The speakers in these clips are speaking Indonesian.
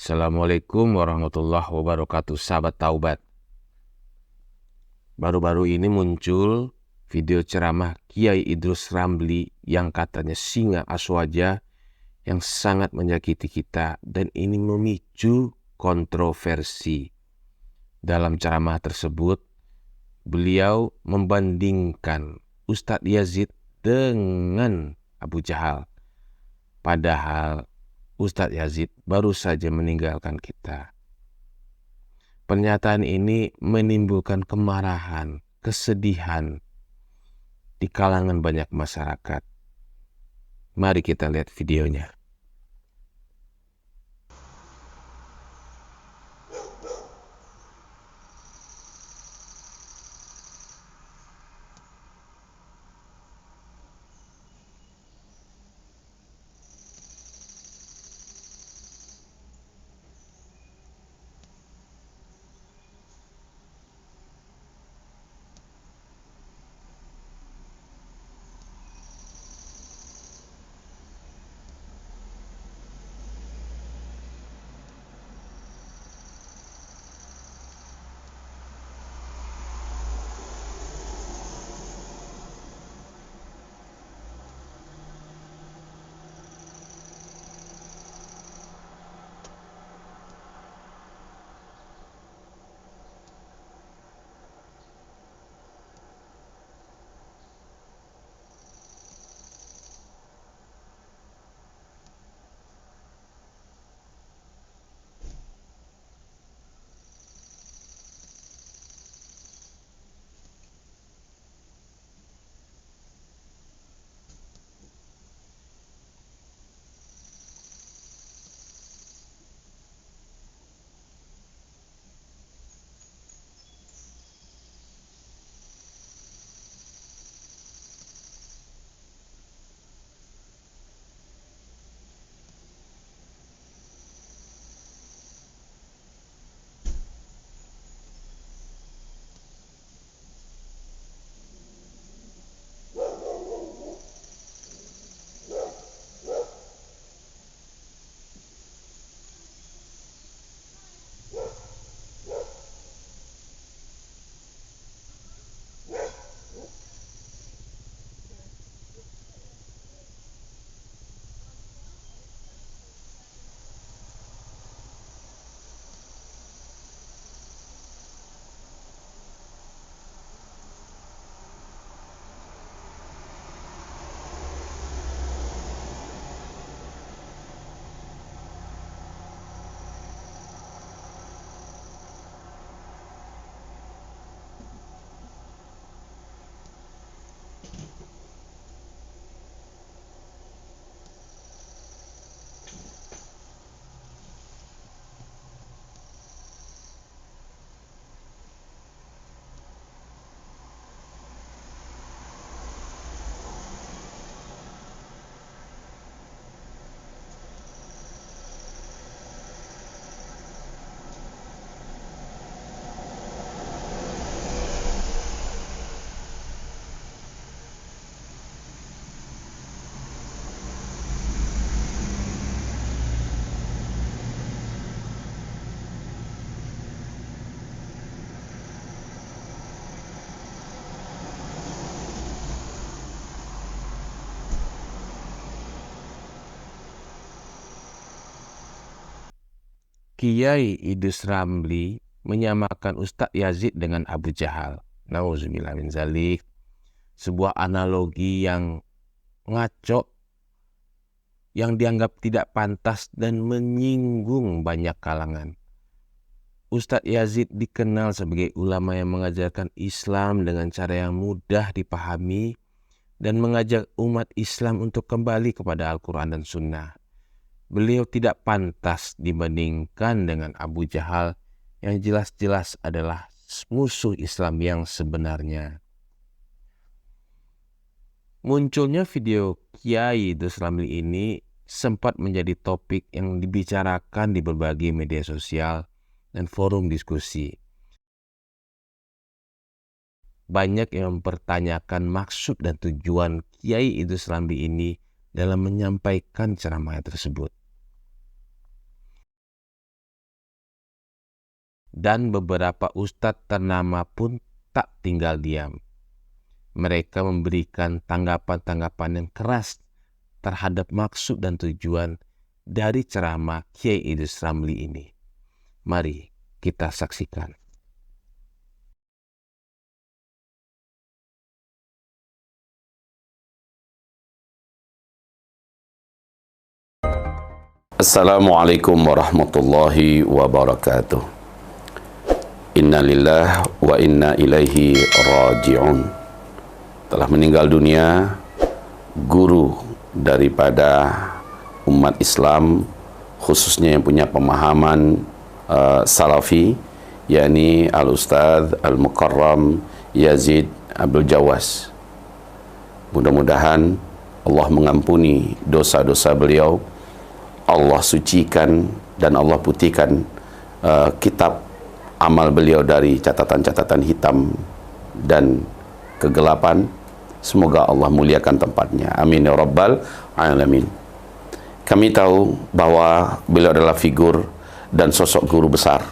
Assalamualaikum warahmatullahi wabarakatuh, sahabat taubat. Baru-baru ini muncul video ceramah Kiai Idrus Ramli yang katanya singa aswaja yang sangat menyakiti kita, dan ini memicu kontroversi. Dalam ceramah tersebut, beliau membandingkan Ustadz Yazid dengan Abu Jahal. Padahal Ustadz Yazid baru saja meninggalkan kita. Pernyataan ini menimbulkan kemarahan, kesedihan di kalangan banyak masyarakat. Mari kita lihat videonya. Kiai Idrus Ramli menyamakan Ustadz Yazid dengan Abu Jahal. Nauzubillah min zalik. Sebuah analogi yang ngaco, yang dianggap tidak pantas dan menyinggung banyak kalangan. Ustadz Yazid dikenal sebagai ulama yang mengajarkan Islam dengan cara yang mudah dipahami dan mengajak umat Islam untuk kembali kepada Al-Quran dan Sunnah. Beliau tidak pantas dibandingkan dengan Abu Jahal yang jelas-jelas adalah musuh Islam yang sebenarnya. Munculnya video Kiai Idrus Ramli ini sempat menjadi topik yang dibicarakan di berbagai media sosial dan forum diskusi. Banyak yang mempertanyakan maksud dan tujuan Kiai Idrus Ramli ini dalam menyampaikan ceramah tersebut. dan beberapa ustadz ternama pun tak tinggal diam. Mereka memberikan tanggapan-tanggapan yang keras terhadap maksud dan tujuan dari ceramah Kiai Idris Ramli ini. Mari kita saksikan. Assalamualaikum warahmatullahi wabarakatuh. Inna lillah wa inna ilaihi raji'un. Telah meninggal dunia guru daripada umat Islam, khususnya yang punya pemahaman salafi, yakni Al-Ustadz Al-Mukarram Yazid Abdul Jawas. Mudah-mudahan Allah mengampuni dosa-dosa beliau, Allah sucikan dan Allah putihkan kitab amal beliau dari catatan-catatan hitam dan kegelapan. Semoga Allah muliakan tempatnya. Amin ya rabbal alamin. Kami tahu bahwa beliau adalah figur dan sosok guru besar,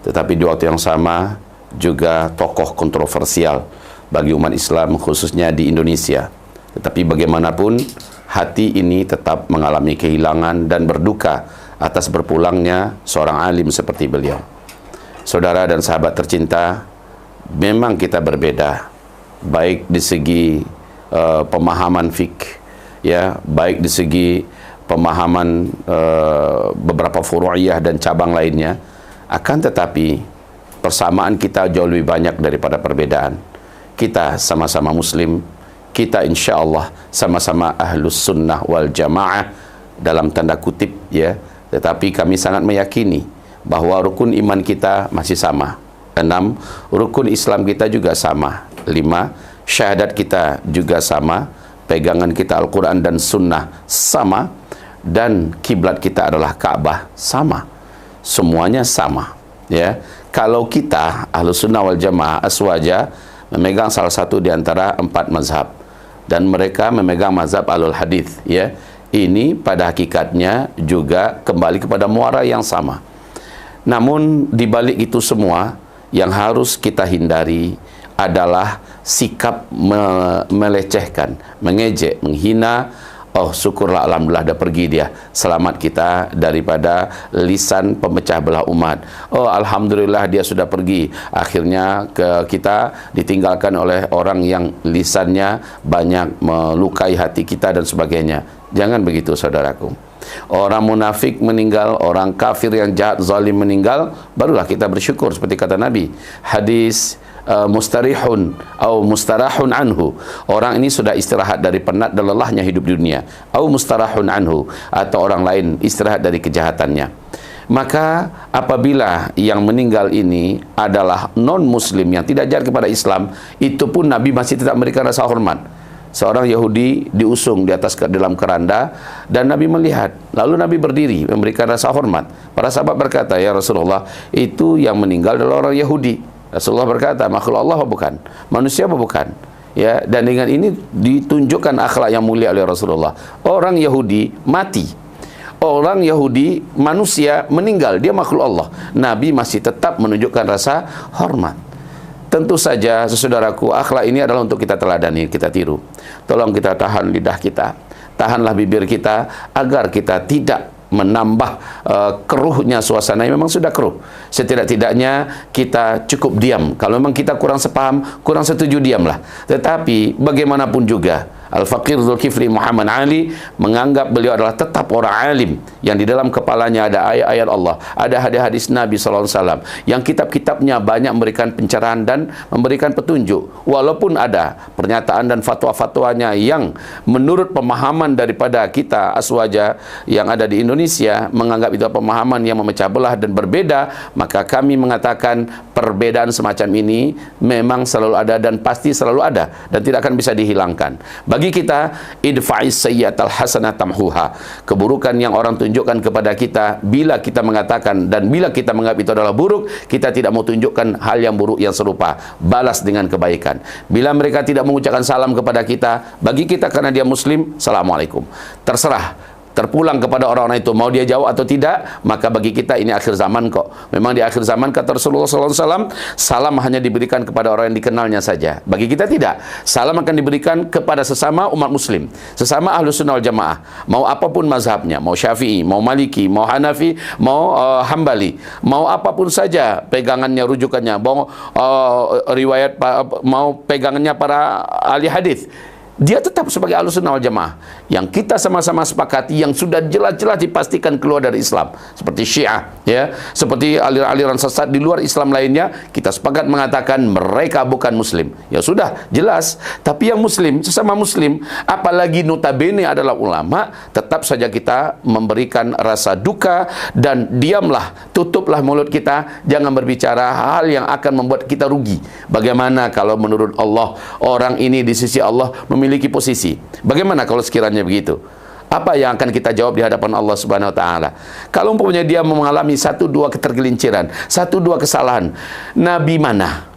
tetapi di waktu yang sama juga tokoh kontroversial bagi umat Islam, khususnya di Indonesia. Tetapi bagaimanapun, hati ini tetap mengalami kehilangan dan berduka atas berpulangnya seorang alim seperti beliau. Saudara dan sahabat tercinta, memang kita berbeda, baik di segi pemahaman fikih, ya, baik di segi pemahaman beberapa furu'iyah dan cabang lainnya. Akan tetapi persamaan kita jauh lebih banyak daripada perbedaan. Kita sama-sama muslim, kita insya Allah sama-sama ahlus sunnah wal jamaah dalam tanda kutip, ya, tetapi kami sangat meyakini bahwa rukun iman kita masih sama. 6, rukun Islam kita juga sama. 5, syahadat kita juga sama. Pegangan kita Al-Quran dan Sunnah sama. Dan kiblat kita adalah Ka'bah sama. Semuanya sama, ya. Kalau kita ahlus sunnah wal jamaah aswaja memegang salah satu di antara 4 mazhab, dan mereka memegang mazhab alul hadis, ya, ini pada hakikatnya juga kembali kepada muara yang sama. Namun di balik itu semua, yang harus kita hindari adalah sikap melecehkan, mengejek, menghina. Oh, syukurlah, alhamdulillah, dah pergi dia, selamat kita daripada lisan pemecah belah umat. Oh, alhamdulillah dia sudah pergi, akhirnya kita ditinggalkan oleh orang yang lisannya banyak melukai hati kita dan sebagainya. Jangan begitu, saudaraku. Orang munafik meninggal, orang kafir yang jahat zalim meninggal, barulah kita bersyukur, seperti kata Nabi, hadis mustarihun atau mustarahun anhu, orang ini sudah istirahat dari penat dan lelahnya hidup di dunia, atau mustarahun anhu, atau orang lain istirahat dari kejahatannya. Maka apabila yang meninggal ini adalah non muslim yang tidak ajar kepada Islam, itu pun Nabi masih tetap memberikan rasa hormat. Seorang Yahudi diusung di atas dalam keranda, dan Nabi melihat, lalu Nabi berdiri memberikan rasa hormat. Para sahabat berkata, ya Rasulullah, itu yang meninggal adalah orang Yahudi. Rasulullah berkata, makhluk Allah apa bukan? Manusia apa bukan? Ya, dan dengan ini ditunjukkan akhlak yang mulia oleh Rasulullah. Orang Yahudi mati, orang Yahudi manusia meninggal, dia makhluk Allah. Nabi masih tetap menunjukkan rasa hormat. Tentu saja, saudaraku, akhlak ini adalah untuk kita teladani, kita tiru. Tolong kita tahan lidah kita, tahanlah bibir kita, agar kita tidak menambah keruhnya suasana yang memang sudah keruh. Setidak-tidaknya kita cukup diam. Kalau memang kita kurang sepaham, kurang setuju, diamlah. Tetapi bagaimanapun juga, Al-Faqir Zulkifli Muhammad Ali menganggap beliau adalah tetap orang alim yang di dalam kepalanya ada ayat-ayat Allah, ada hadis-hadis Nabi SAW, yang kitab-kitabnya banyak memberikan pencerahan dan memberikan petunjuk. Walaupun ada pernyataan dan fatwa-fatwanya yang menurut pemahaman daripada kita aswaja yang ada di Indonesia menganggap itu pemahaman yang memecah belah dan berbeda, maka kami mengatakan perbedaan semacam ini memang selalu ada dan pasti selalu ada dan tidak akan bisa dihilangkan. Bagi kita, idfa'is sayyi'atal hasanah tamhuha, keburukan yang orang tunjukkan kepada kita, bila kita mengatakan dan bila kita menganggap itu adalah buruk, kita tidak mau tunjukkan hal yang buruk yang serupa, balas dengan kebaikan. Bila mereka tidak mengucapkan salam kepada kita, bagi kita karena dia muslim, assalamualaikum. Terserah terpulang kepada orang-orang itu, mau dia jawab atau tidak, maka bagi kita ini akhir zaman kok. Memang di akhir zaman kata Rasulullah SAW, salam hanya diberikan kepada orang yang dikenalnya saja. Bagi kita tidak. Salam akan diberikan kepada sesama umat muslim, sesama Ahlus Sunnah wal Jamaah, mau apapun mazhabnya, mau Syafi'i, mau Maliki, mau Hanafi, mau Hambali, mau apapun saja pegangannya, rujukannya, mau riwayat, mau pegangannya para ahli hadis, dia tetap sebagai Ahlus Sunnah wal Jamaah. Yang kita sama-sama sepakati, yang sudah jelas-jelas dipastikan keluar dari Islam, seperti Syiah, ya, seperti aliran-aliran sesat di luar Islam lainnya, kita sepakat mengatakan mereka bukan Muslim. Ya sudah, jelas. Tapi yang Muslim, sesama Muslim, apalagi notabene adalah ulama, tetap saja kita memberikan rasa duka dan diamlah, tutuplah mulut kita, jangan berbicara hal yang akan membuat kita rugi. Bagaimana kalau menurut Allah orang ini di sisi Allah memiliki posisi? Bagaimana kalau sekiranya begitu? Apa yang akan kita jawab di hadapan Allah Subhanahu wa taala? Kalau umpamanya dia mengalami satu dua ketergelinciran, satu dua kesalahan, Nabi mana?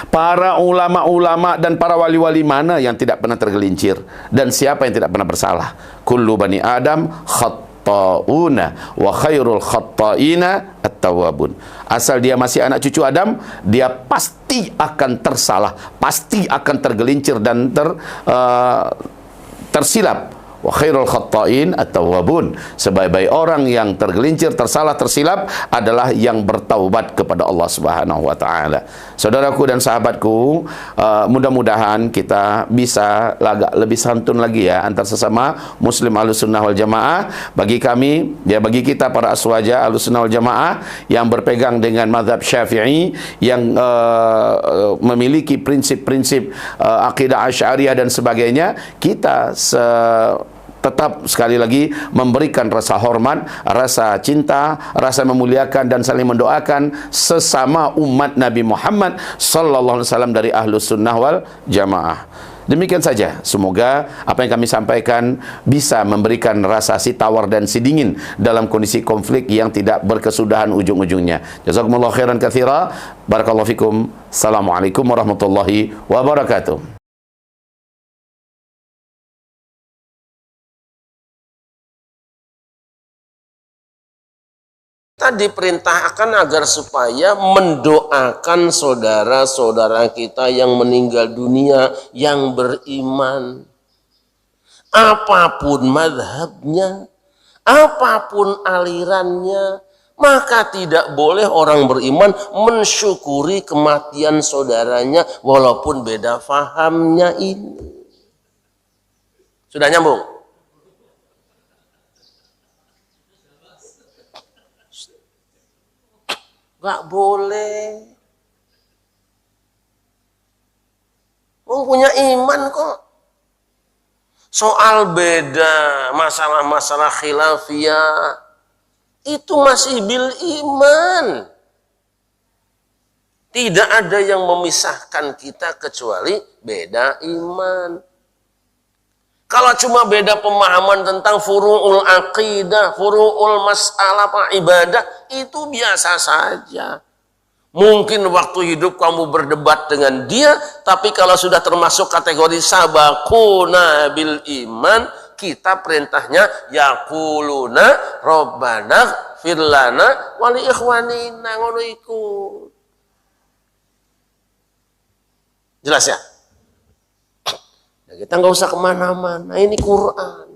Para ulama-ulama dan para wali-wali mana yang tidak pernah tergelincir? Dan siapa yang tidak pernah bersalah? Kullu bani Adam khatta'una wa khairul khatta'ina at-tawwabun. Asal dia masih anak cucu Adam, dia pasti akan tersalah, pasti akan tergelincir dan tersilap. Wa khairul khatta'in at-tawwabun. Sebaik-baik orang yang tergelincir, tersalah, tersilap adalah yang bertaubat kepada Allah Subhanahu wa taala. Saudaraku dan sahabatku, mudah-mudahan kita bisa agak lebih santun lagi ya antar sesama muslim Ahlus Sunnah wal Jamaah. Bagi kami, ya bagi kita para aswaja Ahlus Sunnah wal Jamaah yang berpegang dengan mazhab Syafi'i, yang memiliki prinsip-prinsip akidah Asy'ariyah dan sebagainya, kita tetap sekali lagi memberikan rasa hormat, rasa cinta, rasa memuliakan dan saling mendoakan sesama umat Nabi Muhammad sallallahu alaihi wasallam dari Ahlus Sunnah wal Jamaah. Demikian saja, semoga apa yang kami sampaikan bisa memberikan rasa si tawar dan si dingin dalam kondisi konflik yang tidak berkesudahan ujung-ujungnya. Jazakumullah khairan katsira. Barakallahu fikum. Assalamualaikum warahmatullahi wabarakatuh. Kita diperintahkan agar supaya mendoakan saudara-saudara kita yang meninggal dunia yang beriman. Apapun madhabnya, apapun alirannya, maka tidak boleh orang beriman mensyukuri kematian saudaranya walaupun beda fahamnya ini. Sudah nyambung? Gak boleh. Punya iman kok. Soal beda, masalah-masalah khilafiyah, itu masih bil iman. Tidak ada yang memisahkan kita kecuali beda iman. Kalau cuma beda pemahaman tentang furu'ul aqidah, furu'ul mas'alah ibadah, itu biasa saja. Mungkin waktu hidup kamu berdebat dengan dia, tapi kalau sudah termasuk kategori sabaquna bil iman, kita perintahnya yaquluna rabbana ighfir lana wa li ikhwanina, ngono iku. Jelas ya? Kita nggak usah kemana-mana, ini Quran.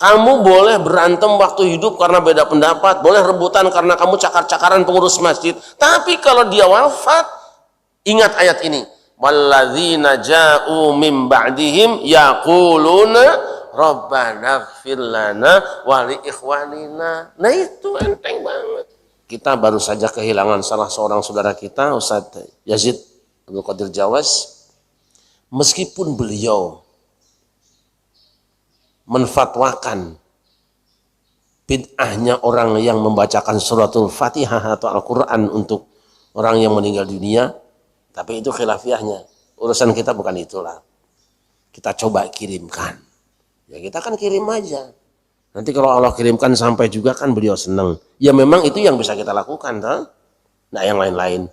Kamu boleh berantem waktu hidup karena beda pendapat, boleh rebutan karena kamu cakar-cakaran pengurus masjid. Tapi kalau dia wafat, ingat ayat ini. Walladzina ja'u min ba'dihim yaquluna rabbana ighfir lana wa li ikhwanina. Nah itu enteng banget. Kita baru saja kehilangan salah seorang saudara kita, Ustaz Yazid Abdul Qadir Jawas, meskipun beliau menfatwakan bid'ahnya orang yang membacakan suratul Fatihah atau Al-Quran untuk orang yang meninggal dunia, tapi itu khilafiyahnya. Urusan kita bukan itulah. Kita coba kirimkan. Ya kita kan kirim aja. Nanti kalau Allah kirimkan sampai juga kan beliau senang. Ya memang itu yang bisa kita lakukan, tak? Nah yang lain-lain.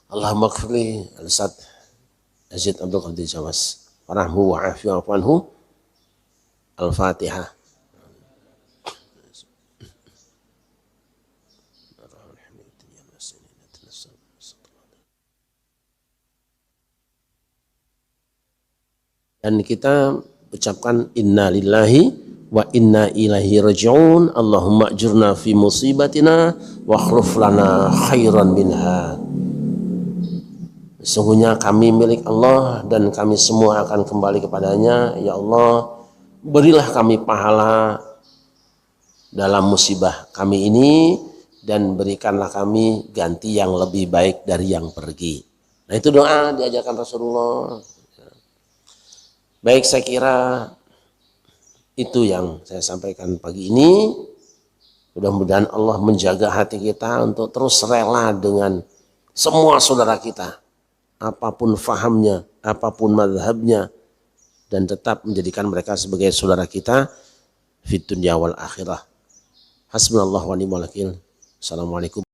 Allahumma ighfirli al-Ustaz Yazid Abdul Qadir Jawas. Warahmu wa'afi wa'afanhu. Al-Fatihah. Dan kita ucapkan inna lillahi wa inna ilaihi raji'un. Allahumma ajurna fi musibatina wa akhluf lana khairan minha. Sesungguhnya kami milik Allah dan kami semua akan kembali kepadanya. Ya Allah, berilah kami pahala dalam musibah kami ini dan berikanlah kami ganti yang lebih baik dari yang pergi. Nah, itu doa diajarkan Rasulullah. Baik, saya kira itu yang saya sampaikan pagi ini. Mudah-mudahan Allah menjaga hati kita untuk terus rela dengan semua saudara kita, apapun fahamnya, apapun mazhabnya, dan tetap menjadikan mereka sebagai saudara kita fid dunya wal akhirah. Hasbunallahu wa ni'mal wakil. Assalamualaikum.